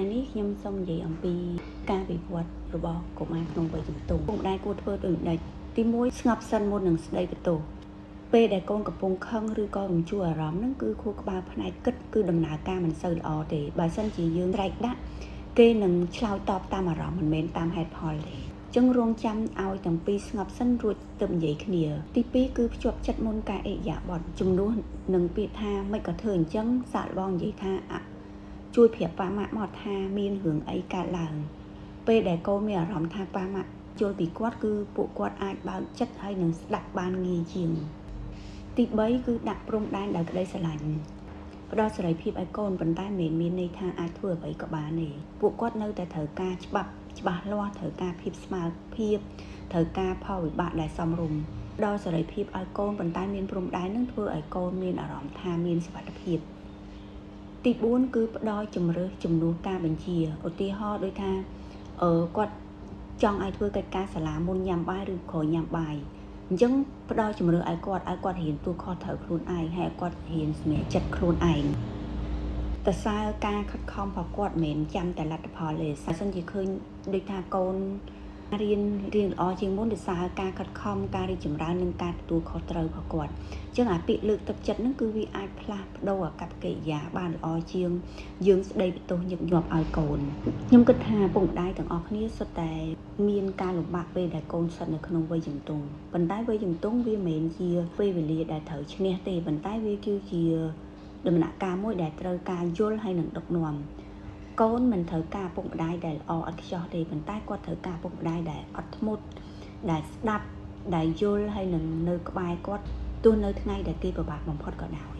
ថ្ងៃនេះខ្ញុំសូមនិយាយអំពីការវិវត្តរបស់កុមារក្នុងវ័យជំទង់ពុកម្ដាយគួរធ្វើដូចម្ដេចទី1ស្ងប់សិនមុននឹងស្ដីបន្ទោសពេលដែលកូនកំពុងខឹងឬក៏រំជួលអារម្មណ៍ហ្នឹងគឺខួរក្បាលផ្នែកគិតគឺដំណើរការមិនសូវល្អទេបើសិនជាយើងត្រែកដាក់គេនឹងឆ្លើយតបតាមអារម្មណ៍មិនមែនតាមហេតុផលទេចឹងរងចាំឲ្យទាំងពីរស្ងប់សិនរួចទើបនិយាយគ្នាទី2គឺភ្ជាប់ចិត្តមុនការអិយាបថជំនួសនឹងពាក្យថាមិនក៏ធ្វើអញ្ចឹងសាកល្បងនិយាយថាជួយប្រាប់ប៉ាម៉ាក់មកថាមានរឿងអីកើតឡើងពេលដែលកូនមានអារម្មណ៍ថាប៉ាម៉ាក់យល់ពីគាត់គឺពួកគាត់អាចបើកចិត្តហើយនឹងស្ដាប់បានងាយជាងទី3គឺដាក់ព្រំដែនដោយក្តីស្រឡាញ់ផ្ដល់សេរីភាពឲ្យកូនប៉ុន្តែមិនមានន័យថាអាចធ្វើអ្វីក៏បានទេពួកគាត់នៅតែត្រូវការច្បាប់ច្បាស់លាស់ត្រូវការភាពស្មើភាពត្រូវការផលវិបាកដែលសមរម្យផ្ដល់សេរីភាពឲ្យកូនប៉ុន្តែមានព្រំដែននឹងធ្វើឲ្យកូនមានអារម្មណ៍ថាមានសុវត្ថិភាពទី4គឺផ្ដល់ជំរឿសជំនួសការបញ្ជាឧទាហរណ៍ដូចថាគាត់ចង់ឲ្យធ្វើកិច្ចការសាលាមុនញ៉ាំបាយឬក្រោយញ៉ាំបាយអញ្ចឹងផ្ដល់ជំរឿសឲ្យគាត់ហ៊ានទូខុសត្រូវខ្លួនឯងហើយគាត់ហ៊ានសម្រេចចិត្តខ្លួនឯងតើសើការខិតខំរបស់គាត់មិនមែនចាំតែលទ្ធផលទេបើសិនជាឃើញដូចថាកូនរៀនល្អជាងមុនដោយសារការខិតខំការរីកចម្រើននិងការទទួលខុសត្រូវរបស់គាត់អញ្ចឹងអាពាក្យលើកទឹកចិត្តហ្នឹងគឺវាអាចផ្លាស់ប្ដូរអាកប្បកិរិយាបានល្អជាងយើងស្ដីបន្ទោសញឹកញាប់ឲ្យកូនខ្ញុំគិតថាពុកម្ដាយទាំងអស់គ្នាសុទ្ធតែមានការលំបាកពេលដែលកូនស្ថិតនៅក្នុងវ័យជំទង់ប៉ុន្តែវ័យជំទង់វាមិនមែនជាពេលវេលាដែលត្រូវឈ្នះទេប៉ុន្តែវាគឺជាដំណាក់កាលមួយដែលត្រូវការយល់ហើយនឹងដឹកនាំកូនមិនត្រូវការពុកម្ដាយដែលល្អឥតខ្ចោះទេប៉ុន្តែគាត់ត្រូវការពុកម្ដាយដែលអត់ធ្មត់ដែលស្ដាប់ដែលយល់ហើយនឹងនៅក្បែរគាត់ទោះនៅថ្ងៃដែលគេពិបាកបំផុតក៏ដោយ